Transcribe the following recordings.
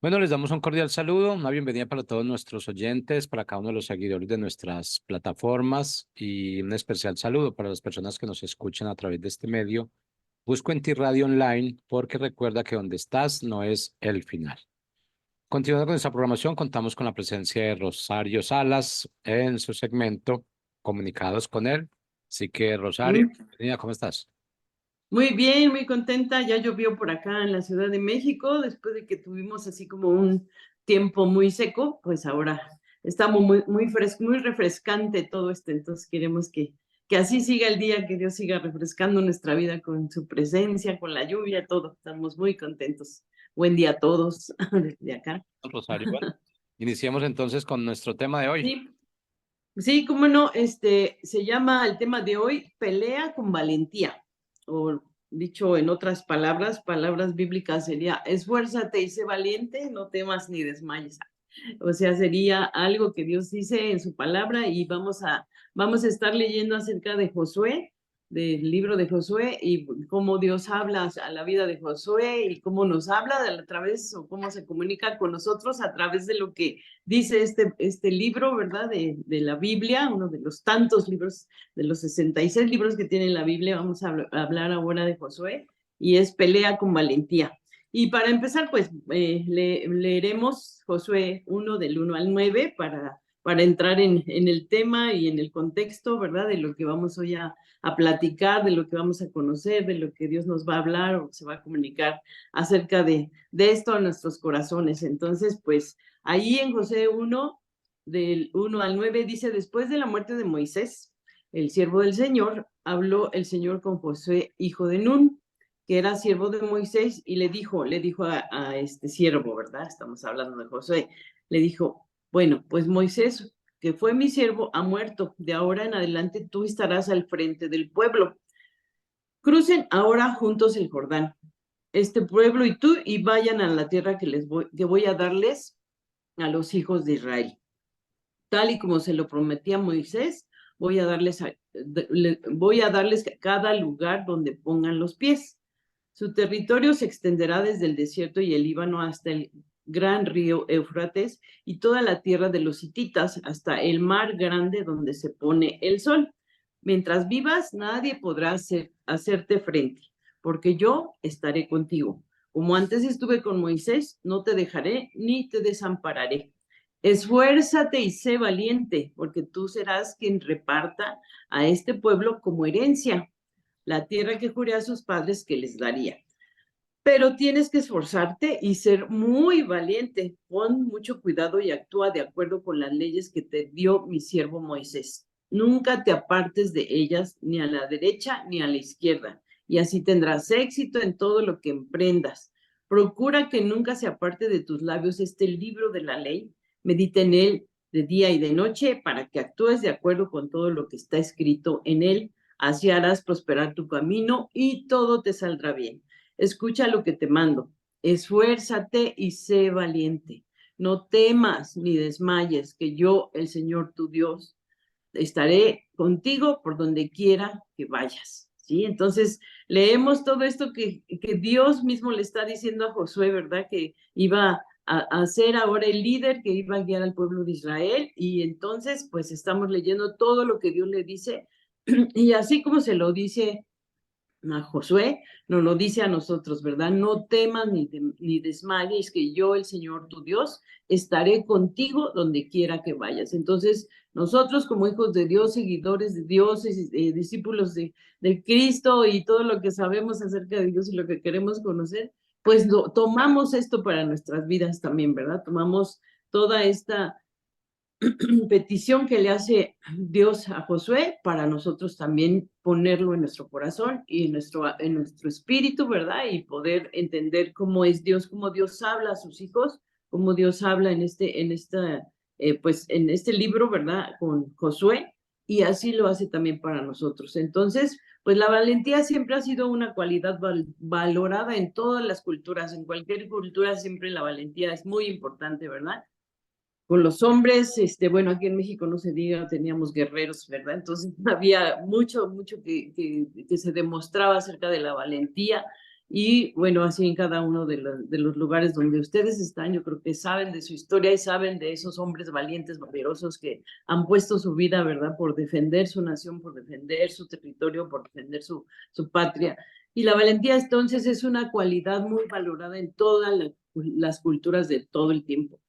Bueno, les damos un cordial saludo, una bienvenida para todos nuestros oyentes, para cada uno de los seguidores de nuestras plataformas y un especial saludo para las personas que nos escuchan a través de este medio. Busco en ti Radio Online porque recuerda que donde estás no es el final. Continuando con nuestra programación, contamos con la presencia de Rosario Salas en su segmento Comunicados con él. Así que, Rosario, Mm, bienvenida, ¿cómo estás? Muy bien, muy contenta. Ya llovió por acá en la Ciudad de México, después de que tuvimos así como un tiempo muy seco, pues ahora estamos muy fresco, muy refrescante todo esto. Entonces queremos que así siga el día, que Dios siga refrescando nuestra vida con su presencia, con la lluvia, todo. Estamos muy contentos. Buen día a todos desde acá. Rosario, bueno, iniciemos entonces con nuestro tema de hoy. Sí, sí, cómo no, se llama el tema de hoy, pelea con valentía, o dicho en otras palabras, palabras bíblicas sería, esfuérzate y sé valiente, no temas ni desmayes. O sea, sería algo que Dios dice en su palabra y vamos a estar leyendo acerca de Josué, del libro de Josué y cómo Dios habla a la vida de Josué y cómo nos habla a través o cómo se comunica con nosotros a través de lo que dice este libro, ¿verdad? De la Biblia, uno de los tantos libros, de los 66 libros que tiene la Biblia. Vamos a hablar ahora de Josué y es pelea con valentía. Y para empezar, pues leeremos Josué 1 del 1 al 9 para entrar en el tema y en el contexto, ¿verdad? De lo que vamos hoy a platicar, de lo que vamos a conocer, de lo que Dios nos va a hablar o se va a comunicar acerca de esto a nuestros corazones. Entonces, pues ahí en Josué 1, del 1 al 9, dice, después de la muerte de Moisés, el siervo del Señor, habló el Señor con Josué, hijo de Nun, que era siervo de Moisés, y le dijo a este siervo, ¿verdad? Estamos hablando de Josué, le dijo, bueno, pues Moisés, que fue mi siervo, ha muerto. De ahora en adelante tú estarás al frente del pueblo. Crucen ahora juntos el Jordán, este pueblo y tú, y vayan a la tierra que voy a darles a los hijos de Israel. Tal y como se lo prometía Moisés, voy a darles cada lugar donde pongan los pies. Su territorio se extenderá desde el desierto y el Líbano hasta el gran río Éufrates y toda la tierra de los hititas hasta el mar grande donde se pone el sol. Mientras vivas, nadie podrá hacerte frente, porque yo estaré contigo. Como antes estuve con Moisés, no te dejaré ni te desampararé. Esfuérzate y sé valiente, porque tú serás quien reparta a este pueblo como herencia la tierra que juré a sus padres que les daría. Pero tienes que esforzarte y ser muy valiente. Pon mucho cuidado y actúa de acuerdo con las leyes que te dio mi siervo Moisés. Nunca te apartes de ellas ni a la derecha ni a la izquierda, y así tendrás éxito en todo lo que emprendas. Procura que nunca se aparte de tus labios este libro de la ley. Medita en él de día y de noche para que actúes de acuerdo con todo lo que está escrito en él. Así harás prosperar tu camino y todo te saldrá bien. Escucha lo que te mando. Esfuérzate y sé valiente. No temas ni desmayes, que yo, el Señor tu Dios, estaré contigo por donde quiera que vayas. ¿Sí? Entonces, leemos todo esto que Dios mismo le está diciendo a Josué, ¿verdad? Que iba a ser ahora el líder que iba a guiar al pueblo de Israel. Y entonces, pues estamos leyendo todo lo que Dios le dice. Y así como se lo dice a Josué, nos lo dice a nosotros, ¿verdad? No temas ni desmayes, que yo, el Señor tu Dios, estaré contigo donde quiera que vayas. Entonces, nosotros como hijos de Dios, seguidores de Dios, discípulos de Cristo y todo lo que sabemos acerca de Dios y lo que queremos conocer, pues tomamos esto para nuestras vidas también, ¿verdad? Tomamos toda esta petición que le hace Dios a Josué para nosotros también ponerlo en nuestro corazón y en nuestro espíritu, ¿verdad? Y poder entender cómo es Dios, cómo Dios habla a sus hijos, cómo Dios habla pues en este libro, ¿verdad? Con Josué, y así lo hace también para nosotros. Entonces, pues la valentía siempre ha sido una cualidad valorada en todas las culturas, en cualquier cultura siempre la valentía es muy importante, ¿verdad? Con los hombres, bueno, aquí en México no se diga, teníamos guerreros, ¿verdad? Entonces había mucho que se demostraba acerca de la valentía Y bueno, así en cada uno de los lugares donde ustedes están, yo creo que saben de su historia y saben de esos hombres valientes, valerosos que han puesto su vida, ¿verdad?, por defender su nación, por defender su territorio, por defender su patria. Y la valentía entonces es una cualidad muy valorada en todas las culturas de todo el tiempo.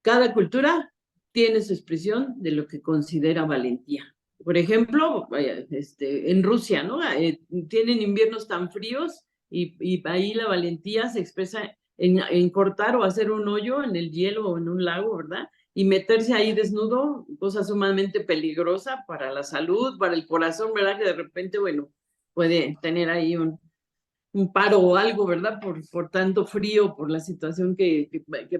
Cada cultura tiene su expresión de lo que considera valentía. Por ejemplo, en Rusia, ¿no? Tienen inviernos tan fríos y ahí la valentía se expresa en cortar o hacer un hoyo en el hielo o en un lago, ¿verdad? Y meterse ahí desnudo, cosa sumamente peligrosa para la salud, para el corazón, ¿verdad? Que de repente, bueno, puede tener ahí un paro o algo, ¿verdad? Por tanto frío, por la situación que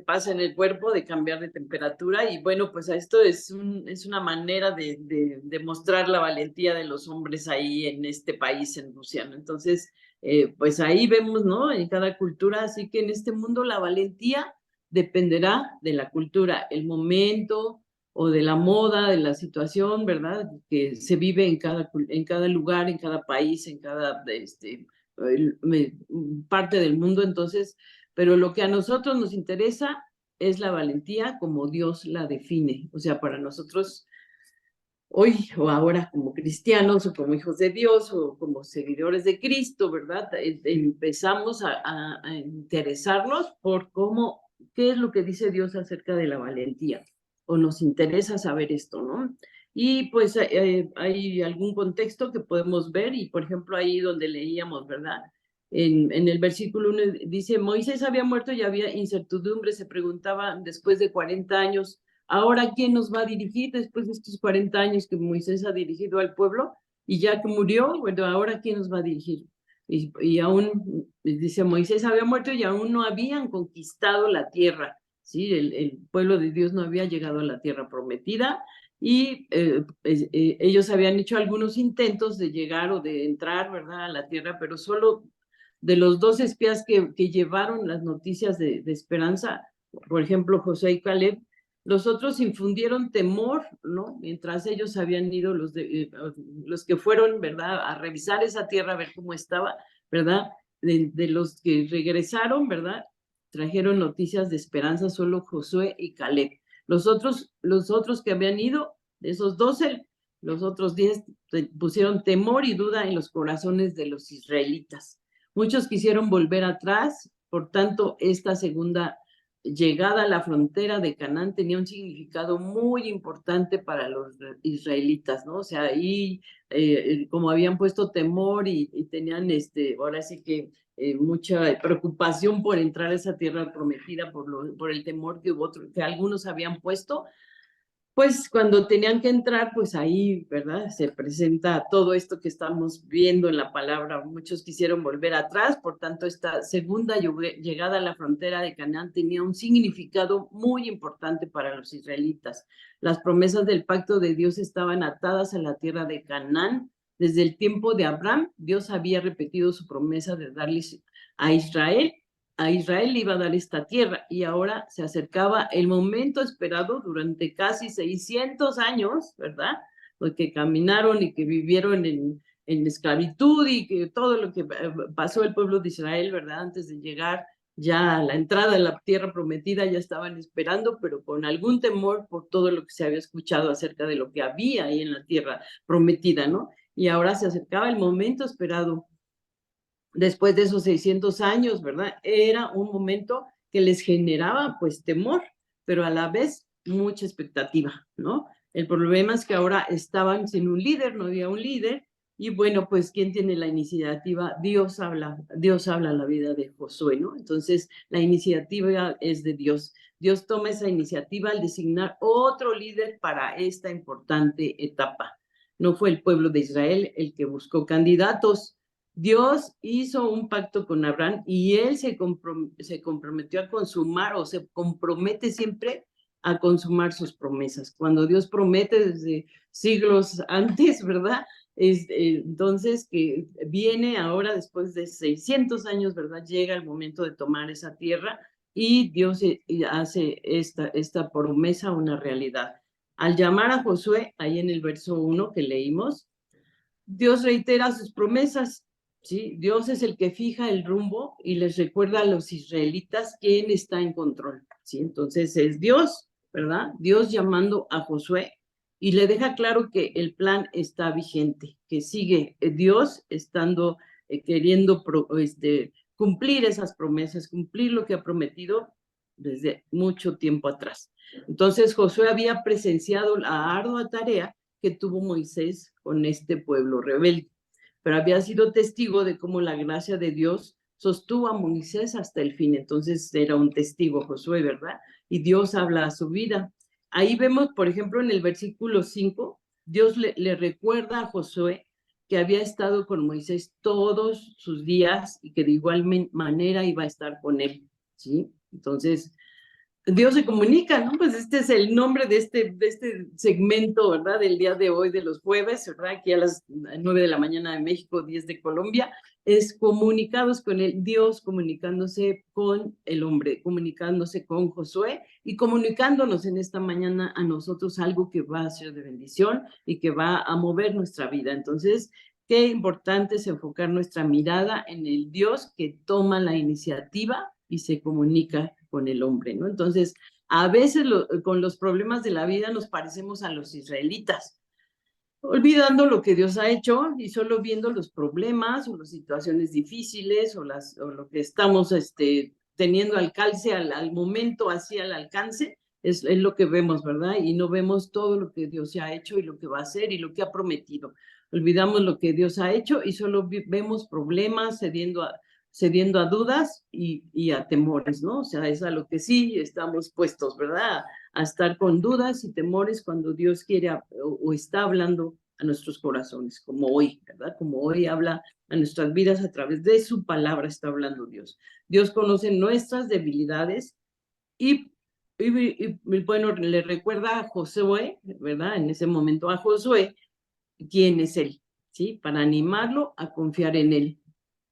pasa en el cuerpo de cambiar de temperatura. Y bueno, pues esto es una manera de mostrar la valentía de los hombres ahí en este país, en Rusia, ¿no? Entonces, pues ahí vemos, ¿no? En cada cultura, así que en este mundo la valentía dependerá de la cultura, el momento o de la moda, de la situación, ¿verdad? Que se vive en cada lugar, en cada país, en cada parte del mundo. Entonces, pero lo que a nosotros nos interesa es la valentía como Dios la define. O sea, para nosotros hoy o ahora como cristianos o como hijos de Dios o como seguidores de Cristo, ¿verdad? Empezamos a interesarnos por qué es lo que dice Dios acerca de la valentía, o nos interesa saber esto, ¿no? Y pues hay algún contexto que podemos ver, y por ejemplo ahí donde leíamos, ¿verdad? En el versículo 1 dice, Moisés había muerto y había incertidumbre, se preguntaba después de 40 años, ahora, ¿quién nos va a dirigir después de estos 40 años que Moisés ha dirigido al pueblo? Y ya que murió, bueno, ahora, ¿quién nos va a dirigir? Y aún, dice, Moisés había muerto y aún no habían conquistado la tierra, ¿sí? El pueblo de Dios no había llegado a la tierra prometida y ellos habían hecho algunos intentos de llegar o de entrar, ¿verdad?, a la tierra, pero solo de los 2 espías que llevaron las noticias de esperanza, por ejemplo, Josué y Caleb, los otros infundieron temor, ¿no? Mientras ellos habían ido, los que fueron, ¿verdad?, a revisar esa tierra, a ver cómo estaba, ¿verdad? De los que regresaron, ¿verdad?, trajeron noticias de esperanza solo Josué y Caleb. Los otros que habían ido, de esos 12, los otros 10 pusieron temor y duda en los corazones de los israelitas. Muchos quisieron volver atrás, por tanto, esta segunda llegada a la frontera de Canaán tenía un significado muy importante para los israelitas, ¿no? O sea, ahí como habían puesto temor y tenían ahora sí que mucha preocupación por entrar a esa tierra prometida por el temor que algunos habían puesto, pues cuando tenían que entrar, pues ahí, ¿verdad?, se presenta todo esto que estamos viendo en la palabra. Muchos quisieron volver atrás, por tanto, esta segunda llegada a la frontera de Canaán tenía un significado muy importante para los israelitas. Las promesas del pacto de Dios estaban atadas a la tierra de Canaán. Desde el tiempo de Abraham, Dios había repetido su promesa de darles a Israel le iba a dar esta tierra, y ahora se acercaba el momento esperado durante casi 600 años, ¿verdad? Porque caminaron y que vivieron en esclavitud y que todo lo que pasó el pueblo de Israel, ¿verdad? Antes de llegar ya a la entrada de la tierra prometida, ya estaban esperando, pero con algún temor por todo lo que se había escuchado acerca de lo que había ahí en la tierra prometida, ¿no? Y ahora se acercaba el momento esperado después de esos 600 años, ¿verdad? Era un momento que les generaba pues temor, pero a la vez mucha expectativa, ¿no? El problema es que ahora estaban sin un líder, no había un líder, y bueno, pues ¿quién tiene la iniciativa? Dios habla en la vida de Josué, ¿no? Entonces la iniciativa es de Dios. Dios toma esa iniciativa al designar otro líder para esta importante etapa. No fue el pueblo de Israel el que buscó candidatos. Dios hizo un pacto con Abraham y él se comprometió a consumar, o se compromete siempre a consumar sus promesas. Cuando Dios promete desde siglos antes, ¿verdad? Entonces que viene ahora después de 600 años, ¿verdad? Llega el momento de tomar esa tierra y Dios hace esta promesa una realidad. Al llamar a Josué, ahí en el verso 1 que leímos, Dios reitera sus promesas ¿sí? Dios es el que fija el rumbo y les recuerda a los israelitas quién está en control, ¿sí? Entonces es Dios, ¿verdad? Dios llamando a Josué y le deja claro que el plan está vigente, que sigue Dios estando queriendo cumplir esas promesas, cumplir lo que ha prometido desde mucho tiempo atrás. Entonces Josué había presenciado la ardua tarea que tuvo Moisés con este pueblo rebelde, pero había sido testigo de cómo la gracia de Dios sostuvo a Moisés hasta el fin. Entonces era un testigo Josué, ¿verdad? Y Dios habla a su vida. Ahí vemos, por ejemplo, en el versículo 5, Dios le recuerda a Josué que había estado con Moisés todos sus días y que de igual manera iba a estar con él, ¿sí? Entonces, Dios se comunica, ¿no? Pues este es el nombre de este segmento, ¿verdad? Del día de hoy, de los jueves, ¿verdad? Aquí a las 9 de la mañana de México, 10 de Colombia, es comunicados con el Dios, comunicándose con el hombre, comunicándose con Josué y comunicándonos en esta mañana a nosotros algo que va a ser de bendición y que va a mover nuestra vida. Entonces, qué importante es enfocar nuestra mirada en el Dios que toma la iniciativa y se comunica con el hombre, ¿no? Entonces, a veces con los problemas de la vida nos parecemos a los israelitas, olvidando lo que Dios ha hecho y solo viendo los problemas o las situaciones difíciles o lo que estamos teniendo alcance al momento, así al alcance, es lo que vemos, ¿verdad? Y no vemos todo lo que Dios ha hecho y lo que va a hacer y lo que ha prometido. Olvidamos lo que Dios ha hecho y solo vemos problemas cediendo a dudas y a temores, ¿no? O sea, es a lo que sí estamos puestos, ¿verdad? A estar con dudas y temores cuando Dios quiere o está hablando a nuestros corazones, como hoy, ¿verdad? Como hoy habla a nuestras vidas a través de su palabra, está hablando Dios. Dios conoce nuestras debilidades y bueno, le recuerda a Josué, ¿verdad? En ese momento a Josué, quién es él, ¿sí? Para animarlo a confiar en él,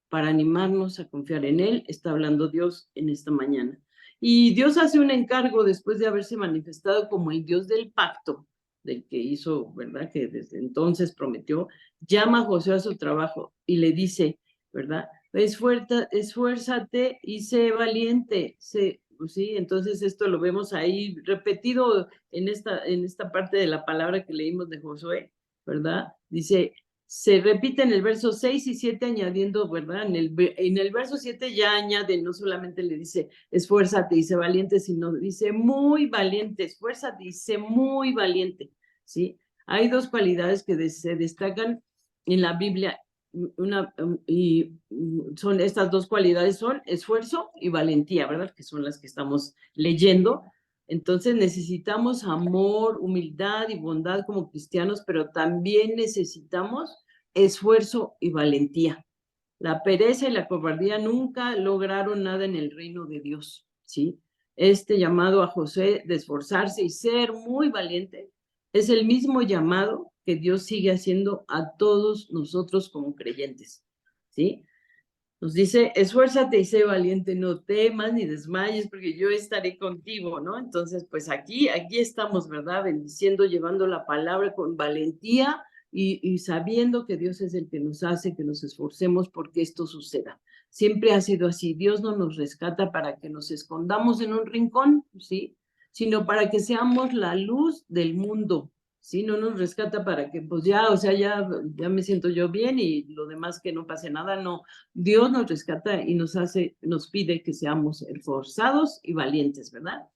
para animarnos a confiar en él, está hablando Dios en esta mañana. Y Dios hace un encargo después de haberse manifestado como el Dios del pacto, del que hizo, ¿verdad? Que desde entonces prometió, llama a José a su trabajo y le dice, ¿verdad? Esfuérzate y sé valiente, ¿sí? Entonces esto lo vemos ahí repetido en esta parte de la palabra que leímos de Josué, ¿verdad? Dice, se repite en el verso 6 y 7 añadiendo, ¿verdad? En el verso 7 ya añade, no solamente le dice esfuérzate y sé valiente, sino dice muy valiente, esfuérzate y sé muy valiente, ¿sí? Hay dos cualidades que se destacan en la Biblia, y son estas dos cualidades, son esfuerzo y valentía, ¿verdad? Que son las que estamos leyendo. Entonces necesitamos amor, humildad y bondad como cristianos, pero también necesitamos esfuerzo y valentía. La pereza y la cobardía nunca lograron nada en el reino de Dios, ¿sí? Este llamado a José de esforzarse y ser muy valiente es el mismo llamado que Dios sigue haciendo a todos nosotros como creyentes, ¿sí? Nos dice, esfuérzate y sé valiente, no temas ni desmayes, porque yo estaré contigo, ¿no? Entonces, pues aquí estamos, ¿verdad? Bendiciendo, llevando la palabra con valentía y sabiendo que Dios es el que nos hace que nos esforcemos porque esto suceda. Siempre ha sido así. Dios no nos rescata para que nos escondamos en un rincón, ¿sí? Sino para que seamos la luz del mundo, ¿sí? No nos rescata para que, pues ya, o sea, ya me siento yo bien y lo demás que no pase nada, no. Dios nos rescata y nos pide que seamos esforzados y valientes, ¿verdad?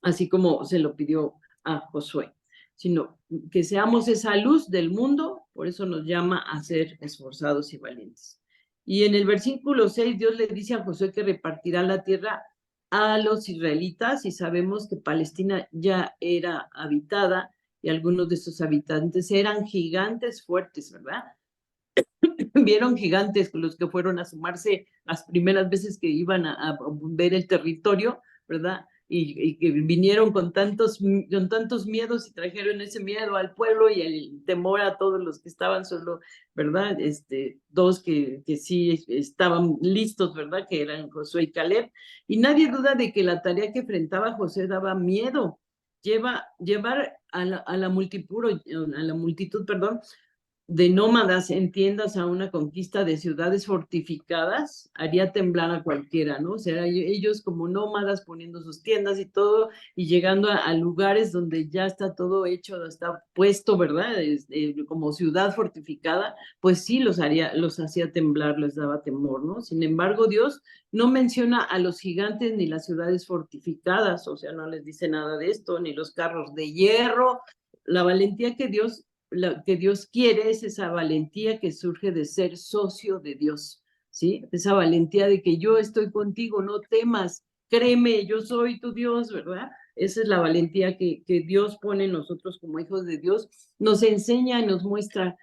Así como se lo pidió a Josué, sino que seamos esa luz del mundo, por eso nos llama a ser esforzados y valientes. Y en el versículo 6, Dios le dice a Josué que repartirá la tierra a los israelitas y sabemos que Palestina ya era habitada y algunos de sus habitantes eran gigantes fuertes, ¿verdad? Vieron gigantes los que fueron a sumarse las primeras veces que iban a ver el territorio, ¿verdad? Y que vinieron con tantos miedos y trajeron ese miedo al pueblo y el temor a todos los que estaban solo, ¿verdad? Dos que sí estaban listos, ¿verdad? Que eran Josué y Caleb. Y nadie duda de que la tarea que enfrentaba José daba miedo. Llevar a la multitud, perdón, de nómadas en tiendas a una conquista de ciudades fortificadas, haría temblar a cualquiera, ¿no? O sea, ellos como nómadas poniendo sus tiendas y todo, y llegando a lugares donde ya está todo hecho, está puesto, ¿verdad? Como ciudad fortificada, pues sí los hacía temblar, les daba temor, ¿no? Sin embargo, Dios no menciona a los gigantes ni las ciudades fortificadas, o sea, no les dice nada de esto, ni los carros de hierro. La valentía que Dios quiere es esa valentía que surge de ser socio de Dios, ¿sí? Esa valentía de que yo estoy contigo, no temas, créeme, yo soy tu Dios, ¿verdad? Esa es la valentía que Dios pone en nosotros como hijos de Dios, nos enseña y nos muestra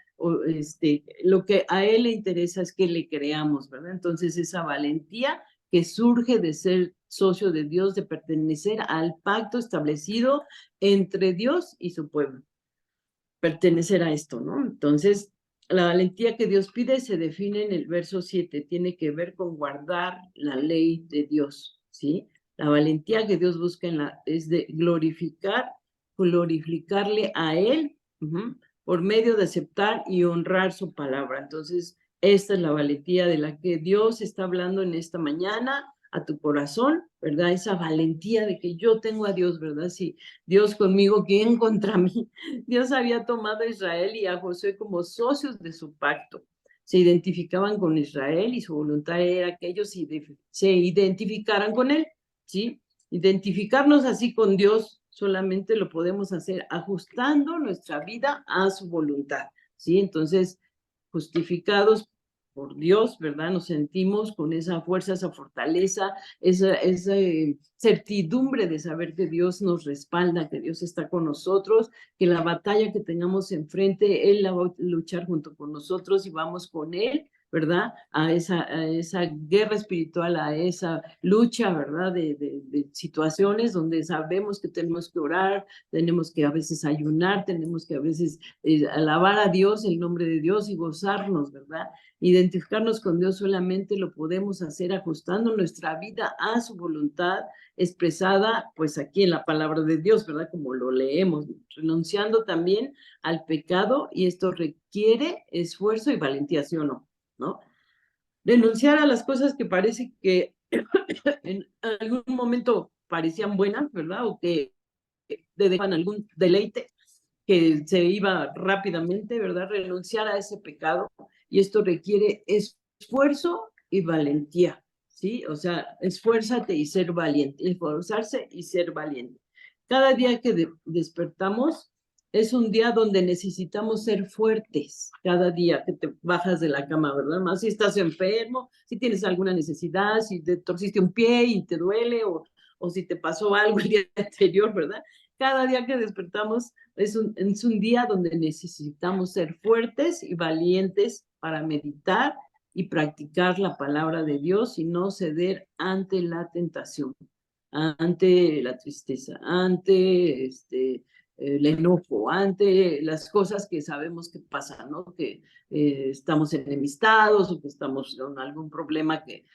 lo que a Él le interesa es que le creamos, ¿verdad? Entonces esa valentía que surge de ser socio de Dios, de pertenecer al pacto establecido entre Dios y su pueblo, pertenecer a esto, ¿no? Entonces, la valentía que Dios pide se define en el verso 7, tiene que ver con guardar la ley de Dios, ¿sí? La valentía que Dios busca es de glorificarle a Él, por medio de aceptar y honrar su palabra. Entonces, esta es la valentía de la que Dios está hablando en esta mañana a tu corazón, ¿verdad? Esa valentía de que yo tengo a Dios, ¿verdad? Si Dios conmigo, ¿quién contra mí? Dios había tomado a Israel y a Josué como socios de su pacto. Se identificaban con Israel y su voluntad era que ellos se identificaran con él, ¿sí? Identificarnos así con Dios solamente lo podemos hacer ajustando nuestra vida a su voluntad, ¿sí? Entonces, justificados por Dios, ¿verdad? Nos sentimos con esa fuerza, esa fortaleza, esa certidumbre de saber que Dios nos respalda, que Dios está con nosotros, que la batalla que tengamos enfrente, Él la va a luchar junto con nosotros y vamos con Él, ¿verdad? A esa guerra espiritual, a esa lucha, ¿verdad? De situaciones donde sabemos que tenemos que orar, tenemos que a veces ayunar, tenemos que a veces alabar a Dios, el nombre de Dios y gozarnos, ¿verdad? Identificarnos con Dios solamente lo podemos hacer ajustando nuestra vida a su voluntad expresada, pues aquí en la palabra de Dios, ¿verdad? Como lo leemos, renunciando también al pecado, y esto requiere esfuerzo y valentía, ¿sí o no? ¿No? Renunciar a las cosas que parece que en algún momento parecían buenas, ¿verdad? O que te dejan algún deleite que se iba rápidamente, ¿verdad? Renunciar a ese pecado, y esto requiere esfuerzo y valentía, ¿sí? O sea, esfuérzate y ser valiente, esforzarse y ser valiente. Cada día que despertamos es un día donde necesitamos ser fuertes, cada día que te bajas de la cama, ¿verdad? Más si estás enfermo, si tienes alguna necesidad, si te torciste un pie y te duele, o si te pasó algo el día anterior, ¿verdad? Cada día que despertamos es un día donde necesitamos ser fuertes y valientes para meditar y practicar la palabra de Dios y no ceder ante la tentación, ante la tristeza, ante el enojo, ante las cosas que sabemos que pasan, ¿no? Que estamos enemistados o que estamos con algún problema que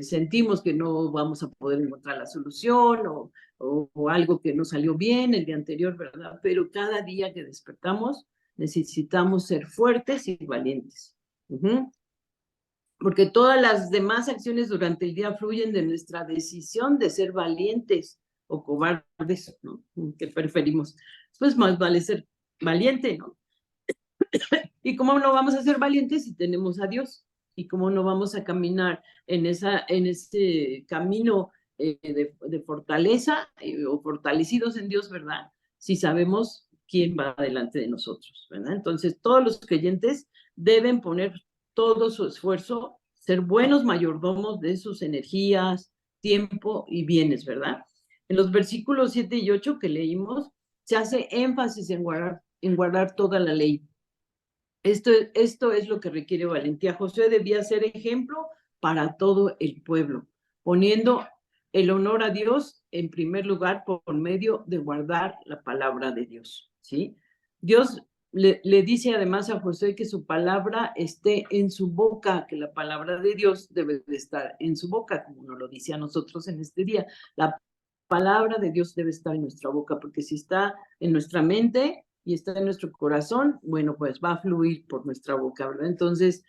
sentimos que no vamos a poder encontrar la solución, o algo que no salió bien el día anterior, ¿verdad? Pero cada día que despertamos necesitamos ser fuertes y valientes. Porque todas las demás acciones durante el día fluyen de nuestra decisión de ser valientes o cobardes, ¿no? Que preferimos. Pues más vale ser valiente, ¿no? ¿Y cómo no vamos a ser valientes si tenemos a Dios? ¿Y cómo no vamos a caminar en ese camino de fortaleza o fortalecidos en Dios, ¿verdad? Si sabemos quién va delante de nosotros, ¿verdad? Entonces, todos los creyentes deben poner todo su esfuerzo, ser buenos mayordomos de sus energías, tiempo y bienes, ¿verdad? En los versículos 7 y 8 que leímos, se hace énfasis en guardar toda la ley. Esto es lo que requiere valentía. Josué debía ser ejemplo para todo el pueblo, poniendo el honor a Dios en primer lugar por medio de guardar la palabra de Dios, ¿sí? Dios le dice además a Josué que su palabra esté en su boca, que la palabra de Dios debe de estar en su boca, como nos lo dice a nosotros en este día. La palabra de Dios debe estar en nuestra boca, porque si está en nuestra mente, y está en nuestro corazón, bueno, pues va a fluir por nuestra boca, ¿verdad? Entonces,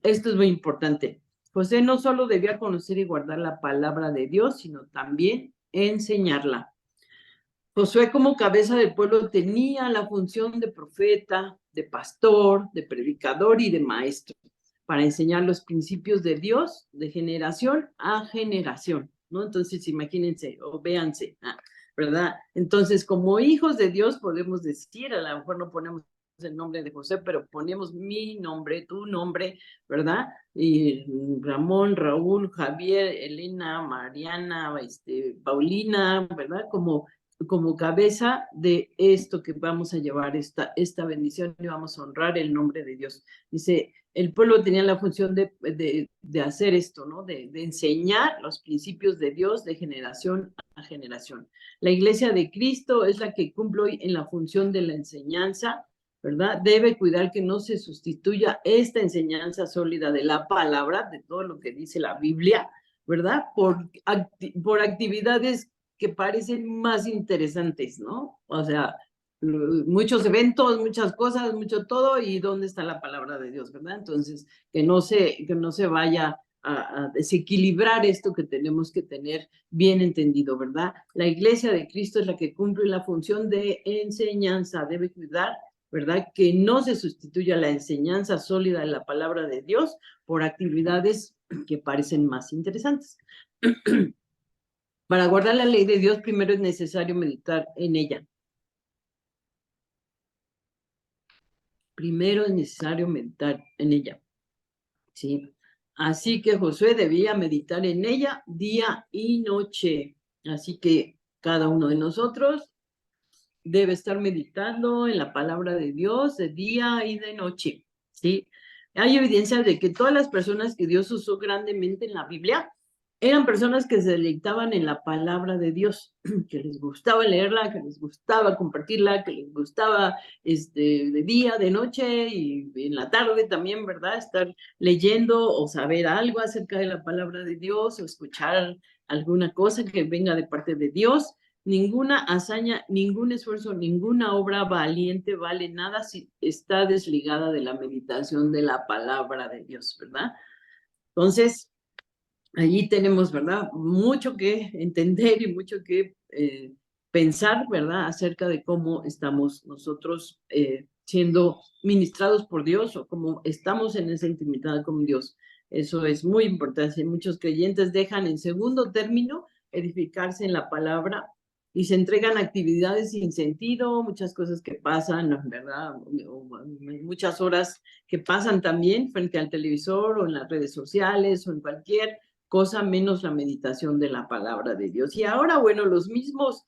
esto es muy importante. José no solo debía conocer y guardar la palabra de Dios, sino también enseñarla. Josué, como cabeza del pueblo, tenía la función de profeta, de pastor, de predicador y de maestro para enseñar los principios de Dios de generación a generación, ¿no? Entonces, imagínense o véanse, ¿verdad? Entonces, como hijos de Dios podemos decir, a lo mejor no ponemos el nombre de José, pero ponemos mi nombre, tu nombre, ¿verdad? Y Ramón, Raúl, Javier, Elena, Mariana, Paulina, ¿verdad? Como cabeza de esto que vamos a llevar, esta bendición, y vamos a honrar el nombre de Dios. Dice, el pueblo tenía la función de hacer esto, ¿no? De enseñar los principios de Dios de generación a generación. La iglesia de Cristo es la que cumple hoy en la función de la enseñanza, ¿verdad? Debe cuidar que no se sustituya esta enseñanza sólida de la palabra, de todo lo que dice la Biblia, ¿verdad? Por actividades que parecen más interesantes, ¿no? O sea, muchos eventos, muchas cosas, mucho todo, y ¿dónde está la palabra de Dios, verdad? Entonces, que no se vaya a desequilibrar esto que tenemos que tener bien entendido, ¿verdad? La iglesia de Cristo es la que cumple la función de enseñanza, debe cuidar, ¿verdad? Que no se sustituya la enseñanza sólida de la palabra de Dios por actividades que parecen más interesantes. Para guardar la ley de Dios, primero es necesario meditar en ella. Primero es necesario meditar en ella. ¿Sí? Así que Josué debía meditar en ella día y noche. Así que cada uno de nosotros debe estar meditando en la palabra de Dios de día y de noche. ¿Sí? Hay evidencia de que todas las personas que Dios usó grandemente en la Biblia eran personas que se deleitaban en la palabra de Dios, que les gustaba leerla, que les gustaba compartirla, que les gustaba de día, de noche y en la tarde también, ¿verdad? Estar leyendo o saber algo acerca de la palabra de Dios o escuchar alguna cosa que venga de parte de Dios. Ninguna hazaña, ningún esfuerzo, ninguna obra valiente vale nada si está desligada de la meditación de la palabra de Dios, ¿verdad? Entonces, allí tenemos, ¿verdad? Mucho que entender y mucho que pensar, ¿verdad? Acerca de cómo estamos nosotros siendo ministrados por Dios o cómo estamos en esa intimidad con Dios. Eso es muy importante. Muchos creyentes dejan en segundo término edificarse en la palabra y se entregan actividades sin sentido, muchas cosas que pasan, ¿verdad? Muchas horas que pasan también frente al televisor o en las redes sociales o en cualquier cosa menos la meditación de la palabra de Dios. Y ahora, bueno, las mismas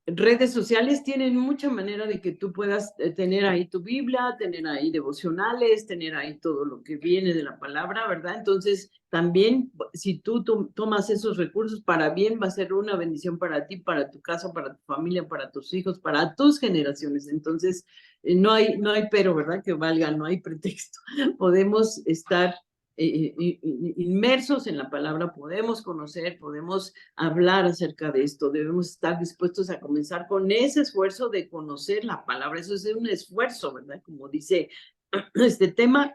redes sociales tienen mucha manera de que tú puedas tener ahí tu Biblia, tener ahí devocionales, tener ahí todo lo que viene de la palabra, ¿verdad? Entonces, también, si tú tomas esos recursos para bien, va a ser una bendición para ti, para tu casa, para tu familia, para tus hijos, para tus generaciones. Entonces, no hay pero, ¿verdad? Que valga, no hay pretexto. Podemos estar inmersos en la palabra, podemos conocer, podemos hablar acerca de esto, debemos estar dispuestos a comenzar con ese esfuerzo de conocer la palabra. Eso es un esfuerzo, ¿verdad? Como dice este tema,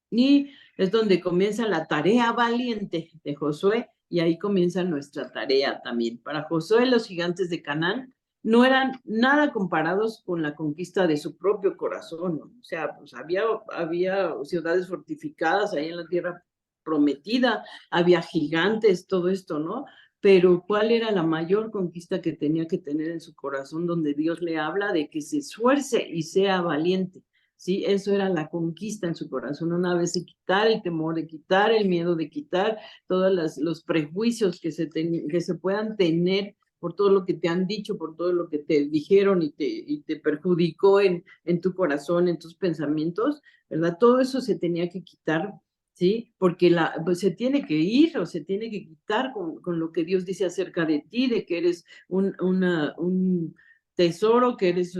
y es donde comienza la tarea valiente de Josué, y ahí comienza nuestra tarea también. Para Josué, los gigantes de Canaán no eran nada comparados con la conquista de su propio corazón, ¿no? O sea, pues había ciudades fortificadas ahí en la tierra prometida, había gigantes, todo esto, ¿no? Pero ¿cuál era la mayor conquista que tenía que tener en su corazón, donde Dios le habla de que se esfuerce y sea valiente? Sí, eso era la conquista en su corazón, una vez de quitar el temor, de quitar el miedo, de quitar todos los prejuicios que se puedan tener por todo lo que te han dicho, por todo lo que te dijeron y te perjudicó en tu corazón, en tus pensamientos, ¿verdad? Todo eso se tenía que quitar, ¿sí? Porque pues se tiene que ir o se tiene que quitar con lo que Dios dice acerca de ti, de que eres un tesoro, que eres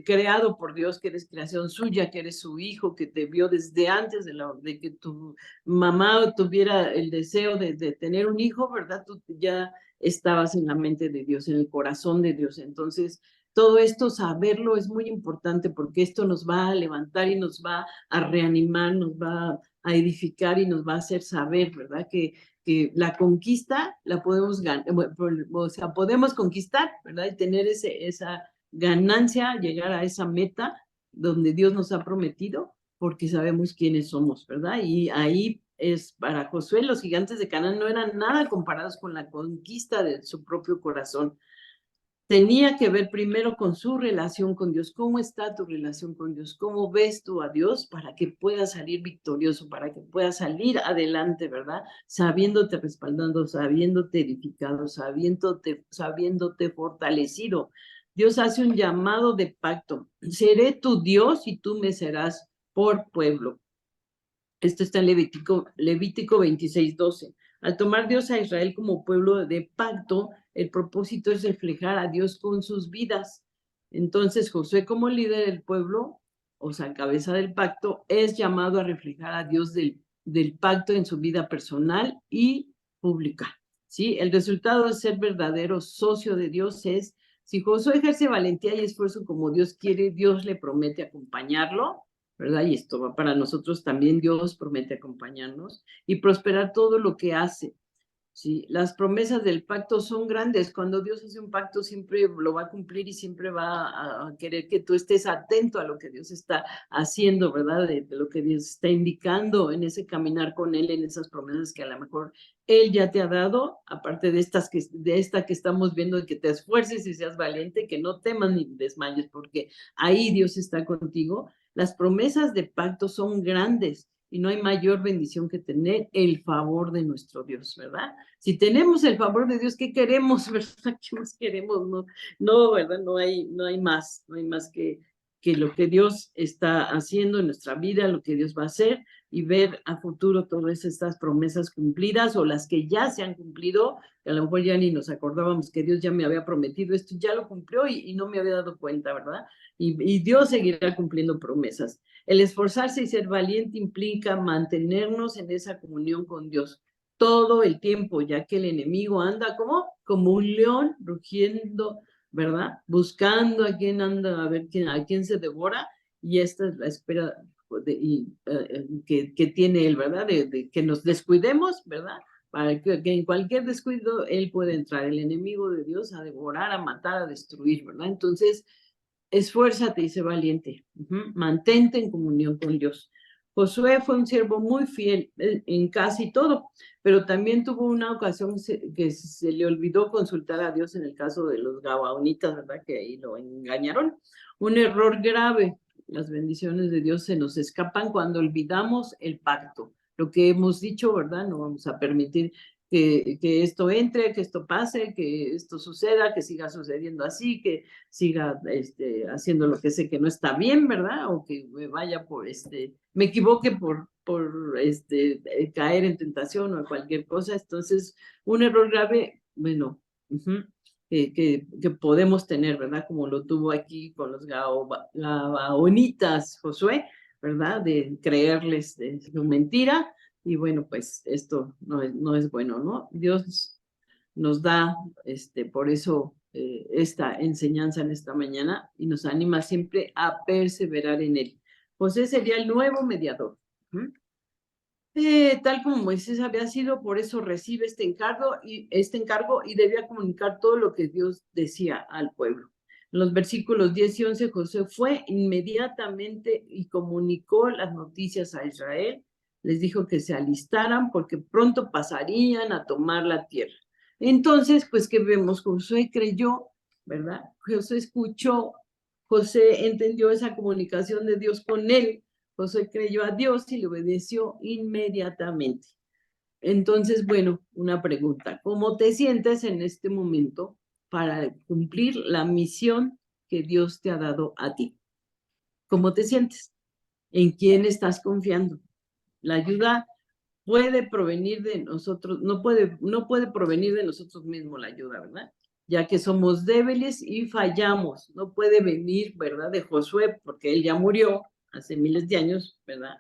creado por Dios, que eres creación suya, que eres su hijo, que te vio desde antes de que tu mamá tuviera el deseo de tener un hijo, ¿verdad? Tú ya estabas en la mente de Dios, en el corazón de Dios. Entonces, todo esto, saberlo es muy importante porque esto nos va a levantar y nos va a reanimar, nos va a edificar y nos va a hacer saber, ¿verdad? Que la conquista la podemos ganar, o sea, podemos conquistar, ¿verdad? Y tener esa ganancia, llegar a esa meta donde Dios nos ha prometido, porque sabemos quiénes somos, ¿verdad? Y ahí es para Josué, los gigantes de Canaán no eran nada comparados con la conquista de su propio corazón. Tenía que ver primero con su relación con Dios. ¿Cómo está tu relación con Dios? ¿Cómo ves tú a Dios para que puedas salir victorioso, para que puedas salir adelante, ¿verdad? Sabiéndote respaldando, sabiéndote edificado, sabiéndote fortalecido. Dios hace un llamado de pacto. Seré tu Dios y tú me serás por pueblo. Esto está en Levítico 26:12. Al tomar Dios a Israel como pueblo de pacto, el propósito es reflejar a Dios con sus vidas. Entonces, Josué, como líder del pueblo, o sea, cabeza del pacto, es llamado a reflejar a Dios del pacto en su vida personal y pública. ¿Sí? El resultado de ser verdadero socio de Dios es, si Josué ejerce valentía y esfuerzo como Dios quiere, Dios le promete acompañarlo, ¿verdad? Y esto va para nosotros también. Dios promete acompañarnos y prosperar todo lo que hace. ¿Sí? Las promesas del pacto son grandes. Cuando Dios hace un pacto, siempre lo va a cumplir y siempre va a querer que tú estés atento a lo que Dios está haciendo, ¿verdad? De lo que Dios está indicando en ese caminar con Él, en esas promesas que a lo mejor Él ya te ha dado, aparte de esta que estamos viendo, de que te esfuerces y seas valiente, que no temas ni desmayes, porque ahí Dios está contigo. Las promesas de pacto son grandes y no hay mayor bendición que tener el favor de nuestro Dios, ¿verdad? Si tenemos el favor de Dios, ¿qué queremos, verdad? ¿Qué más queremos? No, ¿verdad? No hay más que lo que Dios está haciendo en nuestra vida, lo que Dios va a hacer y ver a futuro todas estas promesas cumplidas o las que ya se han cumplido, que a lo mejor ya ni nos acordábamos que Dios ya me había prometido esto, ya lo cumplió y no me había dado cuenta, ¿verdad? Y Dios seguirá cumpliendo promesas. El esforzarse y ser valiente implica mantenernos en esa comunión con Dios todo el tiempo, ya que el enemigo anda como un león rugiendo, ¿verdad? Buscando a quién anda, a ver a quién se devora, y esta es la espera que tiene él, ¿verdad? De que nos descuidemos, ¿verdad? Para que en cualquier descuido él puede entrar, el enemigo de Dios, a devorar, a matar, a destruir, ¿verdad? Entonces, esfuérzate y sé valiente. Mantente en comunión con Dios. Josué fue un siervo muy fiel en casi todo, pero también tuvo una ocasión que se le olvidó consultar a Dios en el caso de los gabaonitas, ¿verdad? Que ahí lo engañaron. Un error grave. Las bendiciones de Dios se nos escapan cuando olvidamos el pacto. Lo que hemos dicho, ¿verdad? No vamos a permitir que esto entre, que esto pase, que esto suceda, que siga sucediendo así, que siga haciendo lo que sé que no está bien, ¿verdad? O que me vaya me equivoque por caer en tentación o cualquier cosa. Entonces, un error grave, bueno, que podemos tener, ¿verdad? Como lo tuvo aquí con los gabaonitas, Josué, ¿verdad? De creerles su mentira. Y bueno, pues esto no es bueno, ¿no? Dios nos da, por eso, esta enseñanza en esta mañana y nos anima siempre a perseverar en él. José sería el nuevo mediador. Tal como Moisés había sido, por eso recibe este encargo y debía comunicar todo lo que Dios decía al pueblo. En los versículos 10 y 11, José fue inmediatamente y comunicó las noticias a Israel. Les dijo que se alistaran porque pronto pasarían a tomar la tierra. Entonces, pues, ¿qué vemos? Josué creyó, ¿verdad? José escuchó, José entendió esa comunicación de Dios con él. Josué creyó a Dios y le obedeció inmediatamente. Entonces, bueno, una pregunta. ¿Cómo te sientes en este momento para cumplir la misión que Dios te ha dado a ti? ¿Cómo te sientes? ¿En quién estás confiando? La ayuda puede provenir de nosotros, no puede provenir de nosotros mismos la ayuda, ¿verdad? ya que somos débiles y fallamos. No puede venir, ¿verdad?, de Josué, porque él ya murió hace miles de años, ¿verdad?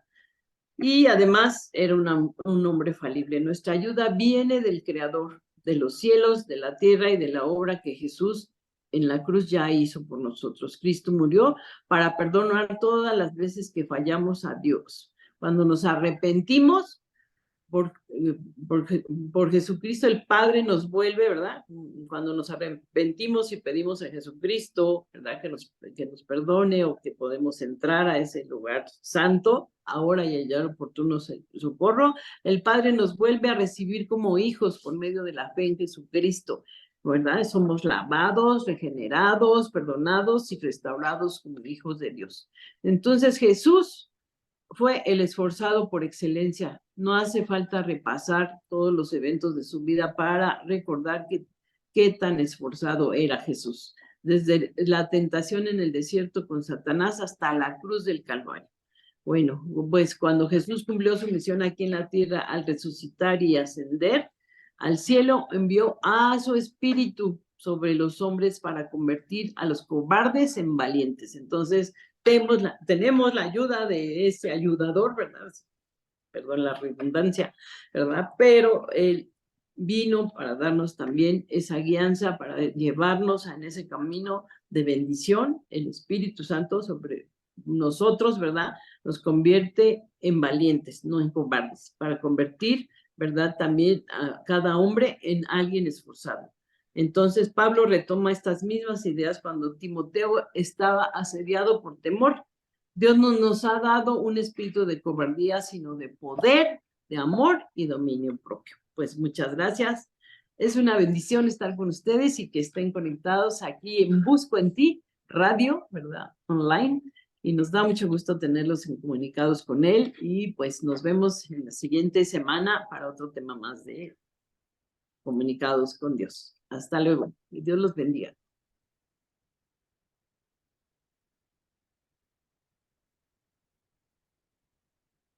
Y además era un hombre falible. Nuestra ayuda viene del Creador de los cielos, de la tierra y de la obra que Jesús en la cruz ya hizo por nosotros. Cristo murió para perdonar todas las veces que fallamos a Dios. Cuando nos arrepentimos, por Jesucristo el Padre nos vuelve, ¿verdad? Cuando nos arrepentimos y pedimos a Jesucristo, ¿verdad?, que nos perdone, o que podemos entrar a ese lugar santo, ahora y hallar oportuno socorro, el Padre nos vuelve a recibir como hijos por medio de la fe en Jesucristo, ¿verdad? Somos lavados, regenerados, perdonados y restaurados como hijos de Dios. Entonces Jesús fue el esforzado por excelencia. No hace falta repasar todos los eventos de su vida para recordar qué tan esforzado era Jesús, desde la tentación en el desierto con Satanás hasta la cruz del Calvario. Bueno, pues cuando Jesús cumplió su misión aquí en la tierra al resucitar y ascender al cielo, envió a su espíritu sobre los hombres para convertir a los cobardes en valientes. Entonces, tenemos la ayuda de ese ayudador, ¿verdad? Perdón la redundancia, ¿verdad? Pero él vino para darnos también esa guianza, para llevarnos en ese camino de bendición. El Espíritu Santo sobre nosotros, ¿verdad?, nos convierte en valientes, no en cobardes, para convertir, ¿verdad?, también a cada hombre en alguien esforzado. Entonces Pablo retoma estas mismas ideas cuando Timoteo estaba asediado por temor. Dios no nos ha dado un espíritu de cobardía, sino de poder, de amor y dominio propio. Pues muchas gracias. Es una bendición estar con ustedes y que estén conectados aquí en Busco en Ti Radio, ¿verdad?, online. Y nos da mucho gusto tenerlos comunicados con él. Y pues nos vemos en la siguiente semana para otro tema más de Comunicados con Dios. Hasta luego. Y Dios los bendiga.